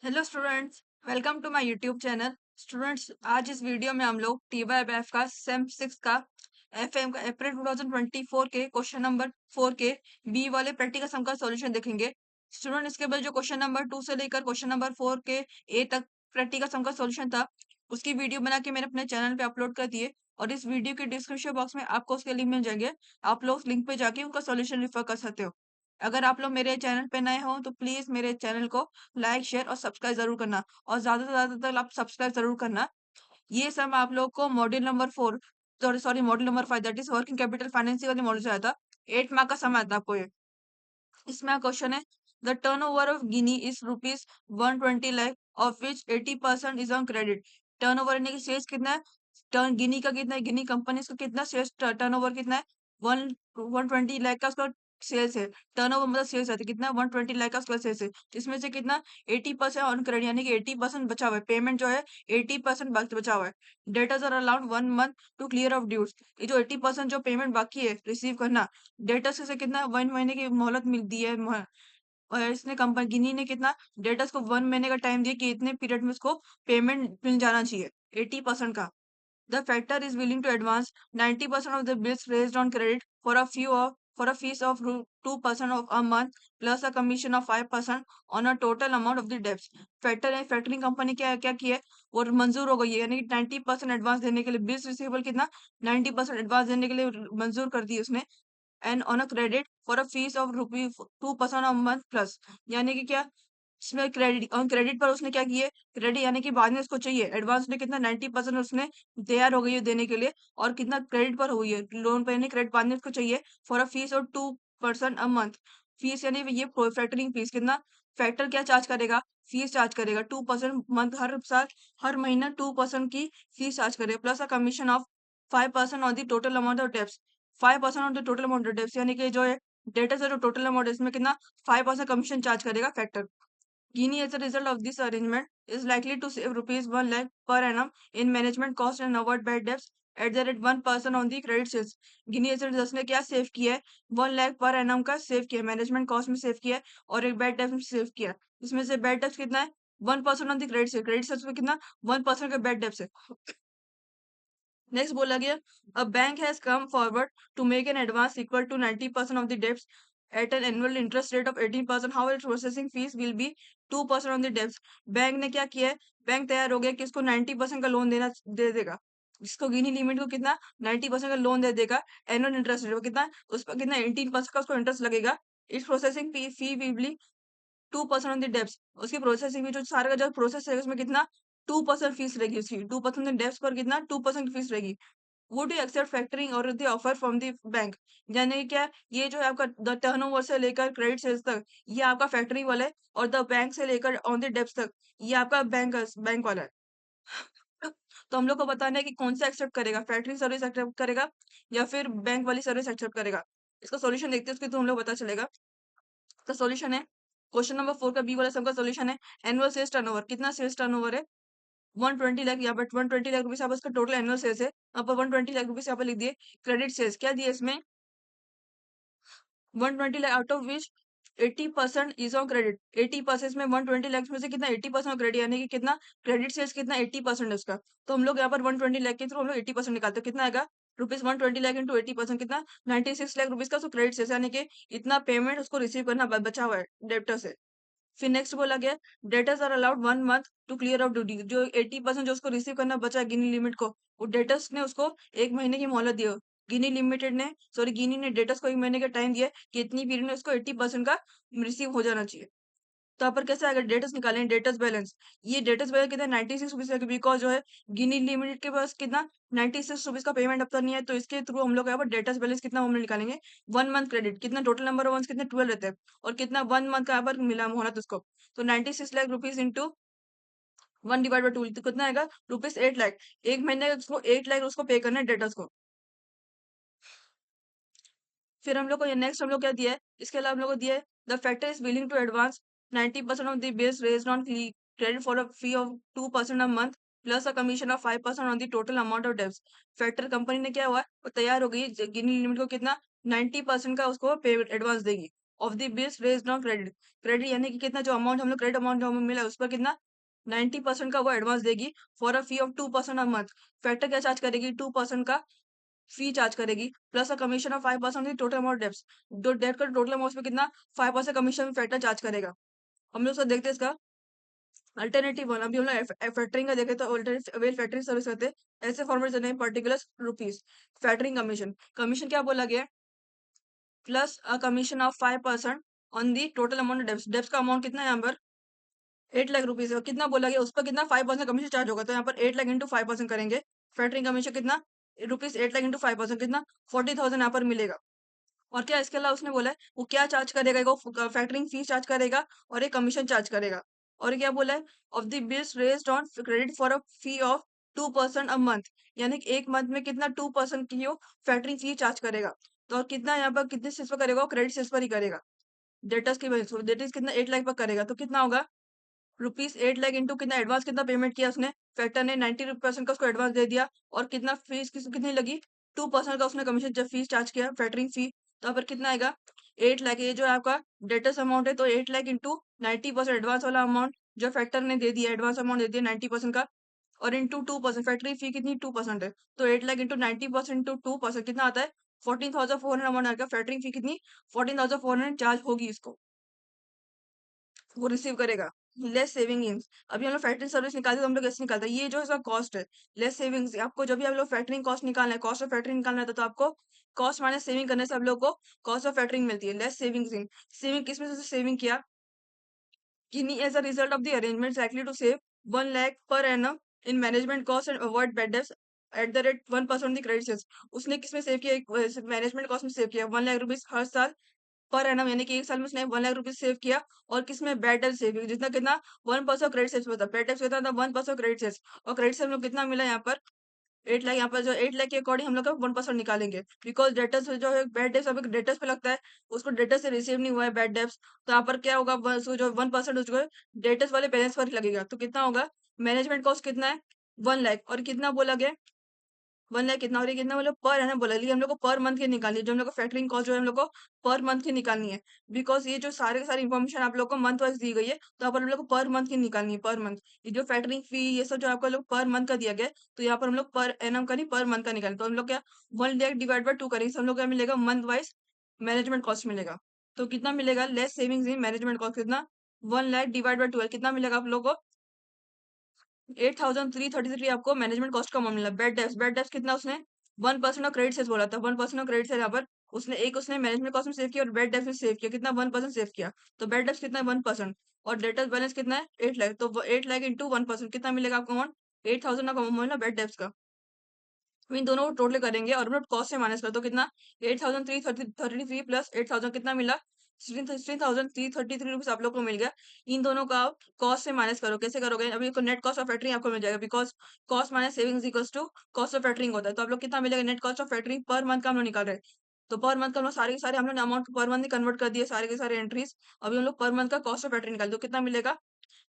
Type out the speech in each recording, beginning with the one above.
Hello students, welcome to my YouTube channel. Students, आज इस video में हम लोग टी वाई एफ का सेम सिक्स का एफ एम का अप्रैल 2024 के क्वेश्चन नंबर 4 के बी वाले प्रैक्टिकल सम का सॉल्यूशन देखेंगे। स्टूडेंट, इसके बाद जो क्वेश्चन नंबर 2 से लेकर क्वेश्चन नंबर 4 के ए तक प्रैक्टिकल सम का सॉल्यूशन था, उसकी वीडियो बना के मैंने अपने चैनल पे अपलोड कर दिए और इस वीडियो के डिस्क्रिप्शन बॉक्स में आपको उसके लिंक मिल जाएंगे। आप लोग लिंक पे जाके उनका सॉल्यूशन रेफर कर सकते हो। अगर आप लोग मेरे चैनल पे नए हो तो प्लीज मेरे चैनल को लाइक शेयर और सब्सक्राइब जरूर करना और ज्यादा से ज्यादा तक आप सब्सक्राइब जरूर करना। ये सब आप लोग को module number 4, sorry sorry module number 5, that is working capital financing वाले मॉड्यूल से आया था। 8 मार्क का समय आता है आपको ये। इसमें क्वेश्चन है, the turn over of Guinea is rupees 120 lakh of which 80% is on credit. Turn over यानी कि सेल्स कितना है, टर्न गिनी का कितना है, गिनी कंपनी का कितना सेल्स टर्न ओवर कितना है, वन 120 लाख का उसका सेल्स है। टर्न ओवर मतलब सेल्स है तो कितना 120 लाख का उसका सेल्स है। इसमें से कितना 80% ऑन क्रेडिट यानी कि 80% बचा हुआ है, पेमेंट जो है 80% बचा हुआ है। Debtors are allowed 1 month to clear off dues. ये जो 80% जो पेमेंट बाकी है रिसीव करना, डेटर्स से कितना 1 महीने की मोहलत मिल दी है। और इसने कंपनी गिनी ने कितना डेटर्स को 1 महीने का टाइम दिया कि इतने पीरियड में उसको पेमेंट मिल जाना चाहिए 80% का। The factor is willing to advance 90% of the bills raised on credit for a fees of 2% of a month plus a commission of 5% on a total amount of the debts. Factor है, factoring company क्या क्या की है, वो मंजूर हो गई है यानी कि 90% एडवांस देने के लिए, बिल्स रिसीवेबल कितना 90% एडवांस देने के लिए मंजूर कर दी उसने। And on a credit for a fees of rupee 2% of month plus, यानी कि क्या, इसमें क्रेडिट ऑन क्रेडिट पर उसने क्या किया, क्रेडिट यानी कि बाद में उसको चाहिए एडवांस में कितना 90% उसने तैयार हो गई है देने के लिए, और कितना क्रेडिट पर हुई है लोन पर यानी क्रेडिट बाद में उसको चाहिए for a fees of 2% a month. Fees यानी ये फैक्टरिंग फीस कितना, फैक्टर क्या चार्ज करेगा, फीस चार्ज करेगा 2% मंथ, हर साल हर महीना 2% की फीस चार्ज करेगा plus a commission of 5% on the total amount of debts. 5% on the total amount of debts यानी कि जो है डेटर्स है जो टोटल अमाउंट है इसमें कितना 5% कमीशन चार्ज करेगा factor. Guinea, as a result of this arrangement, is likely to save rupees 1 lakh per annum in management cost and avoid bad debts at the rate 1% on the credit sales. गिनी एज ने क्या save किया है, 1 lakh per annum का save किया है, management cost में सेव किया है और एक बैड डेब्ट में सेव किया है। इसमें से बैड डेब्ट कितना है 1% ऑन द क्रेडिट से, क्रेडिट सेल्स में कितना 1% का बैड डेब्ट है। नेक्स्ट बोला गया, a bank has come forward to make an advance equal to 90% of the debts at an annual interest rate of 18%, how it processing fees will be 2% on the debts. Bank ने क्या किया है, bank तैयार हो गया कि इसको 90% का लोन देना दे देगा, जिसको गिनी लिमिट को कितना 90% का लोन दे देगा। एनुअल इंटरेस्ट रेट कितना, उस पर कितना 18% का उसको इंटरेस्ट लगेगा। इस processing fee will be 2% on the debts. उसकी प्रोसेसिंग में जो सारा का जो प्रोसेस है उसमें कितना 2% फीस रहेगी, उसकी 2% डेब्ट्स पर कितना 2% फीस रहेगी। वुड यू एक्सेप्ट फैक्टरिंग और the offer from the bank, यानी कि क्या, ये जो है आपका द टर्नओवर से लेकर क्रेडिट सेल्स तक ये आपका फैक्टरिंग वाला है, और द बैंक से लेकर ऑन द डेब्ट्स तक ये आपका बैंक वाला है। तो हम लोग को बताना है कि कौन सा एक्सेप्ट करेगा, फैक्टरिंग सर्विस एक्सेप्ट करेगा या फिर बैंक वाली सर्विस एक्सेप्ट करेगा। इसका सॉल्यूशन देखते हैं, उसके तो हम लोग पता चलेगा। इसका सॉल्यूशन है, क्वेश्चन नंबर 4 का बी वाला सबका सॉल्यूशन है, एनुअल सेल्स टर्नओवर कितना सेल्स टर्नओवर है 120 लाख, यहाँ पर 120 लाख रुपीज आप इसका टोटल एनुअल सेल्स है, यहाँ पर 120 लाख रुपीज यहाँ पर लिख दिए। क्रेडिट सेल्स क्या दिए इसमें 120 lakh, out of which 80% is on credit. 80% में 120 लाख में से कितना 80% क्रेडिट, यानी कि कितना क्रेडिट सेल्स कितना 80% है उसका। तो हम लोग यहाँ पर 120 लाख के थ्रू हम लोग 80% निकालते हैं, कितना आएगा रुपीज 120 लाख इंटू 80% कितना 96 लाख रुपीज का क्रेडिट सेल्स, यानी कि इतना पेमेंट उसको रिसीव करना बचा हुआ है डेप्टर से। फिर नेक्स्ट बोला गया, debtors are allowed 1 month to clear off duty. जो 80% जो उसको रिसीव करना बचा है गिनी लिमिट को, वो डेटर्स ने उसको 1 महीने की मोहलत दी। गिनी लिमिटेड ने, सॉरी गिनी ने डेटर्स को 1 महीने का टाइम दिया कि इतनी पीरियड में उसको 80% का रिसीव हो जाना चाहिए। तो यहाँ पर कैसे आएगा, डेटर्स निकालें, डेटर्स बैलेंस। ये डेटर्स बैलेंस कितना 96 रुपीज है, बिकॉज जो है गिनी लिमिटेड के पास कितना 96 रुपीज का पेमेंट अब तक नहीं है, तो इसके थ्रू हम लोग यहाँ पर डेटर्स बैलेंस कितना हम लोग निकालेंगे 1 मंथ क्रेडिट, कितना टोटल नंबर ऑफ मंथ कितने 12 रहते हैं, और कितना 1 मंथ का यहाँ पर मिला होना तो उसको, तो 96 लाख रुपीज इंटू 1/2 तो कितना आएगा रुपीज 8 लाख। 1 महीने का उसको 8 लाख उसको पे करना है डेटर्स को। फिर हम लोग को ये नेक्स्ट हम लोग क्या दिया है, इसके अलावा हम लोग को दिया है, the factor is willing to advance 90% of the bills raised on credit for a fee of 2% a month plus a commission of 5% on the total amount of debts. Factor company ने क्या हुआ, वो तैयार हो गई गिनी लिमिट को कितना 90% का उसको पे एडवांस देगी, of the bills raised on credit. Credit यानी कि कितना जो अमाउंट हम लोग क्रेडिट अमाउंट जो हमें मिला उस पर कितना 90% का वो एडवांस देगी for a fee of 2% a month. Factor क्या चार्ज करेगी? 2% का फी चार्ज करेगी plus a commission of 5% total amount debts. जो डेट का टोटल अमाउंट में कितना 5% कमीशन फैक्टर चार्ज करेगा। हम लोग उसका देखते हैं इसका अल्टरनेटिव वन। अभी हम लोग फैक्टरिंग का देखे तो अल्टरनेटिव फैक्टरिंग सर्विस करते हैं ऐसे फॉर्मेट देने particular rupees. Factoring commission, commission क्या बोला गया? Plus a commission of 5% on the total amount debts. Debts का अमाउंट कितना है यहाँ पर 8 लाख रुपीज है। कितना बोला गया? उस पर कितना 5% कमीशन चार्ज होगा, तो यहाँ पर 8 लाख इंटू 5% करेंगे। फैक्टरिंग कमीशन कितना रुपीज 8 लाख इंटू 5% कितना 40,000 यहाँ पर मिलेगा। और क्या इसके अलावा उसने बोला है वो क्या चार्ज करेगा? वो फैक्टरिंग फीस चार्ज करेगा और एक कमीशन चार्ज करेगा। और क्या बोला है? Of the bills raised on credit for a fee of 2% a month. यानी कि एक मंथ में कितना 2% की वो फैक्टरिंग फी चार्ज करेगा। तो और कितना यहाँ पर कितने सेल्स पर करेगा? क्रेडिट सेल्स पर ही करेगा। डेटर्स की वजह डेट कितना 8 लाख पर करेगा, तो कितना होगा रुपीज 8 लाख इंटू कितना एडवांस कितना पेमेंट किया उसने? फैक्टर ने 90% का उसको एडवांस दे दिया और कितना फीस कितनी लगी 2% का उसने कमीशन जब फीस चार्ज किया फैक्टरिंग फी। तो यहाँ पर कितना आएगा 8 लाख। ये जो है आपका डेटर्स अमाउंट है, तो 8 लाख इंटू 90% एडवांस वाला अमाउंट जो फैक्टर ने दे दिया, एडवांस अमाउंट दे दिया 90% का, और इंटू 2%। फैक्टरी फी कितनी 2% है, तो 8 लाख इंटू 90% इंटू 2% कितना आता है 14,400 अमाउंट आएगा। फैक्टरिंग फी कितनी 14,400 चार्ज होगी इसको, वो रिसीव करेगा। Less saving in. अभी हम लोग फैक्टरिंग सर्विस निकालते तो हम लोग कैसे निकालते हैं? ये जो इसका कॉस्ट है लेस सेविंग्स। आपको जब भी आप लोग फैक्टरिंग कॉस्ट निकालना है, कॉस्ट ऑफ फैक्टरिंग निकालना है, तो आपको कॉस्ट माइनस सेविंग करने से आप लोग को कॉस्ट ऑफ फैक्टरिंग मिलती है लेस सेविंग्स इन। सेविंग किस में से सेविंग किया? किन्हीं as a result of the arrangement likely to save 1 lakh per annum in management cost and avoid bad debts at the rate 1% the credit sales। उसने किसमें save किया? Management cost में save किया 1 लाख रुपीज हर साल per annum, यानी कि एक साल में उसने 1 लाख रुपीज सेव किया। और किसमें बैड डेट सेव जितना कितना 1% क्रेडिट सेल्स होता है। बैड डेट कितना था 1% क्रेडिट सेल्स, और क्रेडिट सेल्स में कितना मिला यहाँ पर 8 लाख। यहाँ पर जो 8 लाख के अकॉर्डिंग हम लोग का 1% निकालेंगे, बिकॉज डेटर्स जो है बैड डेट्स अभी डेटर्स पे लगता है, उसको डेटर्स से रिसीव नहीं हुआ है बैड डेट्स, तो यहाँ पर क्या होगा उसको जो 1% उसको डेटर्स वाले बैलेंस पर ही लगेगा। तो कितना होगा मैनेजमेंट कॉस्ट कितना है 1 लाख, और कितना बोला गया 1 लाख कितना, और ये कितना मतलब पर एनम बोला, लेकिन हम लोग को पर मंथ की निकालनी है। जो हम लोग को फैक्टरिंग कॉस्ट जो है हम लोग को पर मंथ की निकालनी है, बिकॉज ये जो सारे के सारी इन्फॉर्मेशन आप लोग को मंथ वाइज दी गई है, तो यहाँ पर हम लोग को पर मंथ की निकालनी है पर मंथ। ये जो फैक्टरिंग फी ये सब जो आपको लोग पर मंथ का दिया गया है, तो यहाँ पर हम लोग पर एनम का नहीं पर मंथ का निकालें। तो हम लोग क्या 1 लाख डिवाइड बाय 2 करेंगे, तो हम लोग क्या मिलेगा मंथ वाइज मैनेजमेंट कॉस्ट मिलेगा। तो कितना मिलेगा less savings in management cost कितना 1 लाख डिवाइड बाय 12 कितना मिलेगा आप लोग को 8,333 आपको मैनेजमेंट कॉस्ट का अमाउंट मिला। बेड डेप्स कितना उसने 1% ऑफ क्रेडिट से बोला था, 1% ऑफ क्रेडिट से यहाँ पर उसने एक उसने मैनेजमेंट कॉस्ट में सेव किया और बेड डेप्स में सेव किया कितना 1% सेव किया। तो बेड डेप्स कितना है 1%, और डेटर्स बैलेंस कितना है 8 लाख, तो 8 लाख इंटू 1% कितना मिलेगा आपको अमाउंट 8,000 का अमाउंट बेड डेप्स का। तो इन दोनों को टोटल करेंगे और हम लोग कॉस्ट से माइनस कर, तो कितना 8,333 प्लस 8,000 कितना मिला 16,333 रुपीज आप लोग को मिल गया। इन दोनों का कॉस्ट से माइनस करो, कैसे करोगे? अभी नेट कॉस्ट ऑफ फैक्टरिंग आपको मिल जाएगा, because cost minus savings equals to cost of factoring होता है। तो आप लोग कितना मिलेगा net cost of factoring per month का हम लोग निकाल रहे हैं। तो पर मंथ का हम लोग सारे के सारे हम लोग अमाउंट पर मंथ कन्वर्ट कर दिए सारे के सारे एंट्रीज। अभी हम लोग पर मंथ का कॉस्ट ऑफ फैक्टरिंग निकाल दो कितना मिलेगा।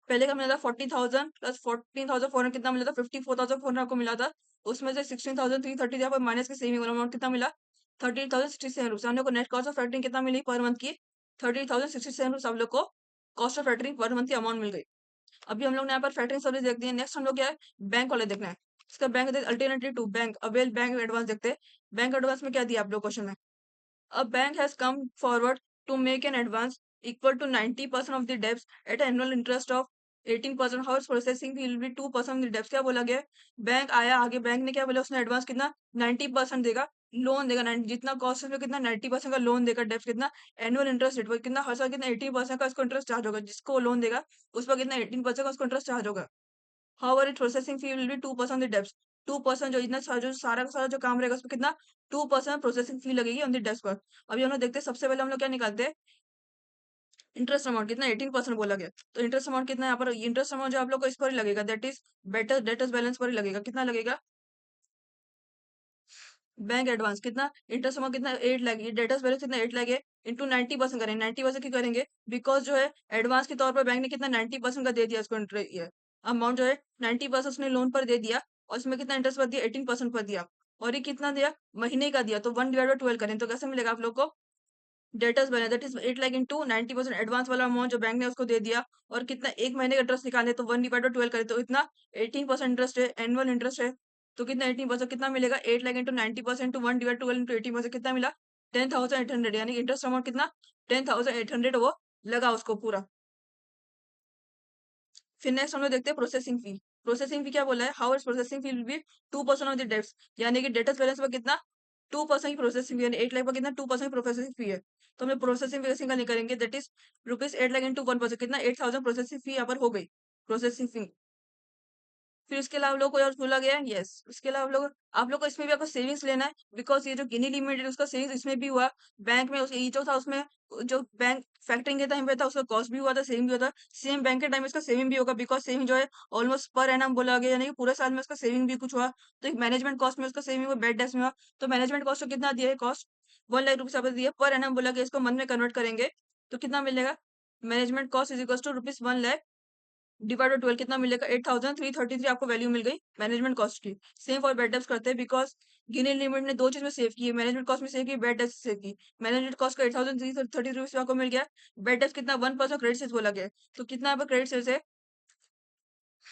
पहले का मिला था 40,000 प्लस 14,400 कितना मिला था 54,400 आपको मिला था। उसमें से 16,330 यहाँ पर माइनस के सेविंग वाला अमाउंट कितना मिला 13,067 रुपीज। हम लोग को नेट कॉस्ट ऑफ फैक्टरिंग कितना मिली पर मंथ की 13,067 रुपीज हम लोग को cost of factoring per month की अमाउंट मिल गई। अभी हम लोग ने यहाँ पर फैक्टरिंग सर्विस देखते हैं। नेक्स्ट हम लोग क्या है बैंक वाले देखना है। इसका bank alternative to bank avail bank advance देखते हैं। बैंक एडवांस में क्या दिया आप लोग क्वेश्चन में? A bank has come forward to make an advance equal to 90% of the debts at annual interest of 18%. House processing fee will be 2% of the debts। क्या बोला गया है? बैंक आया आगे, बैंक ने क्या बोला उसने एडवांस कितना 90% देगा, लोन देगा 90 जितना कॉस्ट है कितना 90% का लोन देगा। डेप्ट कितना एनुअल इंटरेस्ट रेट पर कितना हर साल कितना 18% का उसको इंटरेस्ट चार्ज होगा, जिसको लोन देगा उस पर कितना 18% का उसको इंटरेस्ट चार्ज होगा। However, its processing fee will be 2% of the debts। 2% जो इतना जो सारा का सारा जो काम रहेगा उसमें कितना 2% प्रोसेसिंग फी लगेगी ऑन द डेस्क पर। अभी हम लोग देखते हैं सबसे पहले हम लोग क्या निकालते हैं इंटरेस्ट अमाउंट कितना 18% बोला गया। तो इंटरेस्ट अमाउंट कितना है यहाँ पर इंटरेस्ट अमाउंट जो आप लोग को इस पर ही लगेगा that is better debtors balance पर ही लगेगा। कितना लगेगा बैंक एडवांस कितना इंटरेस्ट अमाउंट कितना 8 लाख, ये डेटर्स बैलेंस कितना 8 लाख है इंटू 90% करेंगे। 90% क्यों करेंगे बिकॉज जो है एडवांस के तौर पर बैंक ने कितना 90% का दे दिया उसको ये अमाउंट जो है 90% उसने लोन पर दे दिया, और उसमें कितना इंटरेस्ट पर दिया 18% पर दिया, और ये कितना दिया महीने का दिया। तो 1/12 करें तो कैसे मिलेगा आप लोग को डेटर्स बने that is 8 lakh into 90% advance वाला अमाउंट जो बैंक ने उसको दे दिया, और कितना एक महीने का इंटरेस्ट निकाले तो 1/12 करे तो इतना 18% इंटरेस्ट है, एनुअल इंटरेस्ट है। तो कितना 18% कितना मिलेगा, 8 लाख इंटू 90% टू 1/12 इंटू 18% कितना मिला, 10,800, यानी इंटरेस्ट अमाउंट कितना 10,800 वो लगा उसको पूरा। फिर नेक्स्ट हम लोग देखते हैं प्रोसेसिंग फी। प्रोसेसिंग फी क्या बोला है, how is processing fee will be 2% of the debts, यानी कि डेटर्स बैलेंस पर कितना 2% की प्रोसेसिंग फी, यानी 8 लाख पर कितना 2% प्रोसेसिंग फी है। तो हम लोग प्रोसेसिंग फी कैसे करेंगे, that is rupees 8 lakh into 1%, कितना 8,000 प्रोसेसिंग फी यहाँ पर हो गई, प्रोसेसिंग फी। फिर उसके अलावा लोग कोई और बोला गया है, यस उसके अलावा आप लोग को इसमें भी आपको सेविंग्स लेना है, बिकॉज ये जो गिनी लिमिटेड उसका सेविंग्स इसमें भी हुआ। बैंक में उसका ये जो था उसमें जो बैंक फैक्टरिंग के टाइम पे था उसका कॉस्ट भी हुआ था, सेविंग भी हुआ था, सेम बैंक के टाइम में इसका सेविंग भी होगा, बिकॉज सेविंग जो है ऑलमोस्ट पर एनम बोला गया, यानी कि पूरे साल में उसका सेविंग भी कुछ हुआ। तो एक मैनेजमेंट कॉस्ट में उसका सेविंग हुआ, बेड डेस्क में हुआ। तो मैनेजमेंट कॉस्ट को कितना दिया है, कॉस्ट 1 लाख रुपीज आपको दिया पर एनम बोला गया, इसको मन में कन्वर्ट करेंगे तो कितना मिलेगा, management cost is equal to rupees 1 lakh divide 12 कितना मिलेगा, 8,333 आपको वैल्यू मिल गई मैनेजमेंट कॉस्ट की। सेम फॉर बेड डेप्स करते हैं, बिकॉज गिनी लिमिट ने दो चीज में सेव की है, मैनेजमेंट कॉस्ट में सेव की, बेड डेप्स सेव की। मैनेजमेंट कॉस्ट का 8,333 आपको मिल गया, बेड डेप्स कितना 1% क्रेडिट सेल्स बोला गया है। तो कितना यहाँ पर क्रेडिट सेल्स है,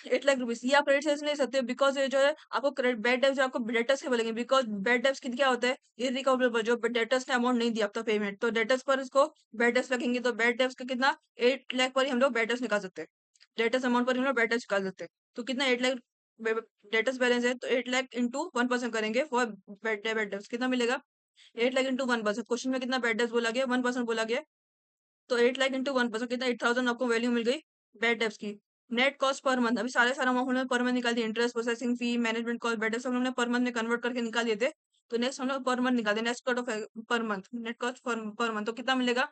8 लाख रुपीज। ये आप क्रेडिट सेल्स ले सकते हो, बिकॉज ये जो है आपको क्रेडिट बेड डेप्स आपको डेटर्स के बोलेंगे, बिकॉज बेड डेप्स कितना क्या होता है, इरिकवरेबल, जो डेटर्स ने अमाउंट नहीं दिया आपका पेमेंट, तो डेटर्स पर इसको बेड डेप्स लगेंगे, तो बेड डेप्स का कितना 8 लाख पर ही हम लोग बेड डेप्स निकाल सकते हैं, डेटर्स अमाउंट पर ही हम लोग बेड डेप्स निकाल सकते हैं। तो कितना 8 लाख डेटर्स बैलेंस है, तो 8 लाख इंटू 1% करेंगे फॉर बेड डेप्स, कितना मिलेगा 8 लाख इंटू 1%। क्वेश्चन में कितना बेड डेप्स बोला गया, 1% बोला गया, तो 8 लाख इंटू 1% कितना 8,000 आपको वैल्यू मिल गई बेड डेप्स की। नेट कॉस्ट पर मंथ, अभी सारे सारा अमाउंट हमने पर मंथ निकाल दिया, interest processing fee management cost bad debts हम लोगों ने पर मंथ में कन्वर्ट करके निकाल दिए थे। तो नेक्स्ट हम लोग पर मंथ निकाल दें, next cut off per month net cost per month, तो कितना मिलेगा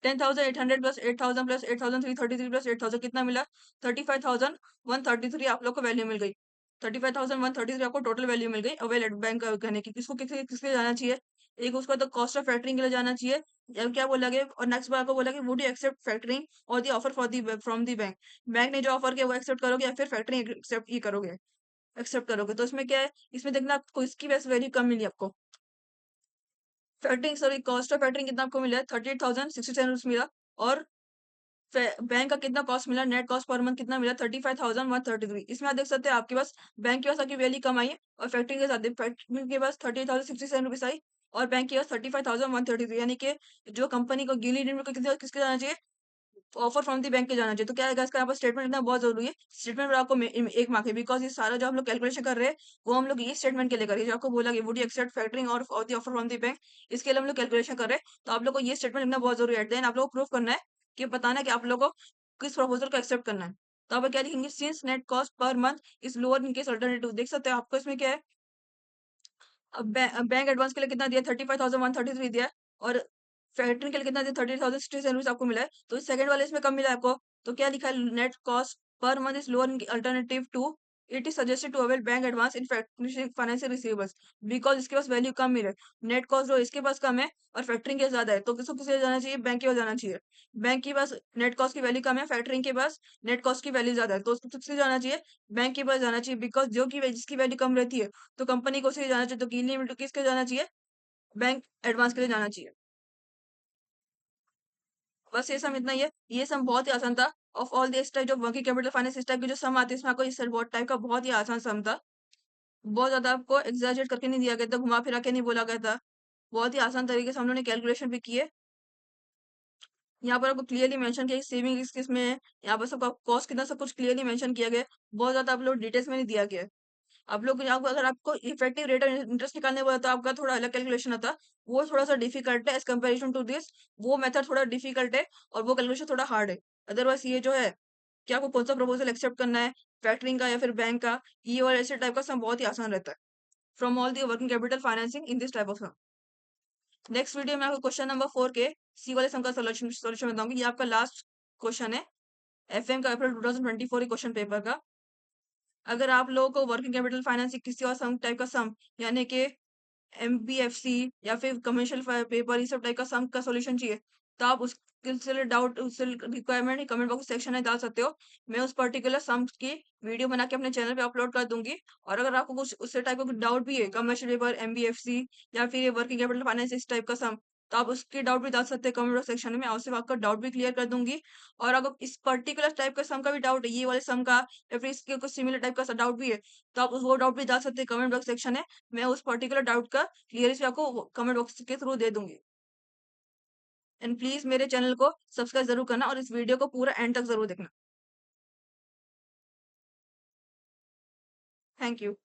10,800 प्लस 8,000 प्लस 8,333 प्लस 8,000 कितना मिला 35,133 आप लोग को वैल्यू मिल गई। 35,133 आपको टोटल वैल्यू मिल गई अवेल बैंक कहने की। किसको किसके किसके लिए जाना चाहिए, एक उसका तो कॉस्ट ऑफ फैक्टरिंग के लिए जाना चाहिए, या क्या बोला गया, और नेक्स्ट बार आपको बोला कि वुड यू एक्सेप्ट फैक्टरिंग और the offer for the from the bank, bank ने जो ऑफर किया वो एक्सेप्ट करोगे या फिर फैक्टरिंग एक्सेप्ट ही करोगे, एक्सेप्ट करोगे। तो इसमें क्या है, इसमें देखना आपको इसकी वैसे वैल्यू कम मिली आपको, factoring sorry cost of factoring कितना आपको मिला है 38,067 मिला, और बैंक का कितना कॉस्ट मिला, नेट कॉस्ट पर मंथ कितना मिला 35,133। इसमें आप देख सकते हैं आपके पास बैंक के पास आपकी वैल्यू कम आई है, और फैक्टरिंग के साथ फैक्टरिंग के पास 38,067 आई, और बैंक के पास 35,133, यानी कि जो कंपनी को गिनी लिमिट को किसके किसके जाना चाहिए, ऑफर फ्रॉम दी बैंक के जाना चाहिए। तो क्या है इसका यहाँ पर स्टेटमेंट लिखना बहुत जरूरी है, स्टेटमेंट पर आपको एक मार्क है, बिकॉज ये सारा जो हम लोग कैलकुलेशन कर रहे हैं वो हम लोग ये स्टेटमेंट के लिए करेंगे, जो आपको बोला कि वुड यू एक्सेप्ट फैक्टरिंग और the offer from the bank, इसके लिए हम लोग कैलकुलेशन कर रहे हैं। तो आप लोग को ये स्टेटमेंट लिखना बहुत जरूरी है, देन आप लोग को प्रूफ करना है कि बताना है कि आप लोग को किस प्रपोजल को एक्सेप्ट करना है। तो आप क्या लिखेंगे, since net cost per month is lower in case alternative, देख सकते हैं आपको इसमें क्या है, अब बैंक एडवांस के लिए कितना दिया 35,133 दिया है, और फैक्टरिंग के लिए कितना दिया 30,067 आपको मिला है। तो इस सेकंड वाले इसमें कम मिला है आपको, तो क्या लिखा है, net cost per month is lower in alternative to, it is suggested to avail bank advance in financial receivables, because इसके पास वैल्यू कम मिल रहा है, नेट कॉस्ट जो इसके पास कम है और फैक्टरिंग के ज्यादा है, तो किसको किसे जाना चाहिए, बैंक के पास जाना चाहिए। बैंक के पास नेट कॉस्ट की वैल्यू कम है, फैक्टरिंग के पास नेट कॉस्ट की वैल्यू ज्यादा है, तो उसको किससे जाना चाहिए, बैंक के पास जाना चाहिए, बिकॉज जो की जिसकी वैल्यू कम रहती है तो कंपनी को उसे जाना चाहिए, तो गिनी लिमिट किसके जाना चाहिए, बैंक एडवांस के लिए जाना चाहिए। बस ये सम इतना ही है, ये सम बहुत ही आसान था। ऑफ ऑल दिस टाइप जो वर्किंग कैपिटल फाइनेंस इस टाइप के जो सम आते हैं इसमें आपको इस बहुत टाइप का बहुत ही आसान सम था, बहुत ज्यादा आपको एग्जैजरेट करके नहीं दिया गया था, घुमा फिरा के नहीं बोला गया था, बहुत ही आसान तरीके से हम लोगों ने कैलकुलेशन भी की है। यहाँ पर आपको क्लियरली मेंशन किया सेविंग किस किस में है, यहाँ पर सबका कॉस्ट कितना सब कुछ क्लियरली मेंशन किया गया है, बहुत ज्यादा आप लोग डिटेल्स में नहीं दिया गया है। आप लोग यहाँ पर अगर आपको इफेक्टिव रेट ऑफ इंटरेस्ट निकालने बोला तो आपका थोड़ा अलग कैलकुलेशन होता, वो थोड़ा सा डिफिकल्ट है एज कम्पेरिजन टू दिस, वो मेथड थोड़ा डिफिकल्ट है और वो कैलकुलेशन थोड़ा हार्ड है। अदरवाइज ये जो है कि आपको कौन सा प्रपोजल एक्सेप्ट करना है, फैक्टरिंग का या फिर बैंक का, ये और ऐसे टाइप का सब बहुत ही आसान रहता है from all the working capital financing in this type of sum. Next video में आपको क्वेश्चन नंबर 4 के सी वाले सम का सोल्यूशन बताऊंगी, ये आपका लास्ट क्वेश्चन है एफएम का अप्रैल 2024 क्वेश्चन पेपर का। अगर आप लोगों को वर्किंग कैपिटल फाइनेंस किसी और सम टाइप का सम, यानी कि एमपीएफसी या फिर कमर्शियल पेपर, ये सब टाइप का सम का सॉल्यूशन चाहिए, तो आप उसके डाउट उससे रिक्वायरमेंट कमेंट बॉक्स सेक्शन में डाल सकते हो। मैं उस पर्टिकुलर सम की वीडियो बना के अपने चैनल पे अपलोड कर दूंगी। और अगर आपको कुछ उससे टाइप का डाउट भी है, कमर्शियल पेपर, एमबीएफसी या फिर वर्किंग कैपिटल फाइनेंस इस टाइप का सम, तो आप उसके डाउट भी डाल सकते हैं कमेंट बॉक्स सेक्शन में, और सिर्फ आपका डाउट भी क्लियर कर दूंगी। और अगर इस पर्टिकुलर टाइप का सम का भी डाउट है, ये वाले सम का या फिर इसके कुछ सिमिलर टाइप का डाउट भी है, तो आप वो डाउट भी डाल सकते हैं कमेंट बॉक्स सेक्शन में। मैं उस पर्टिकुलर डाउट का क्लियरेंस भी आपको कमेंट बॉक्स के थ्रू दे दूंगी। एंड प्लीज मेरे चैनल को सब्सक्राइब जरूर करना और इस वीडियो को पूरा एंड तक जरूर देखना। Thank you.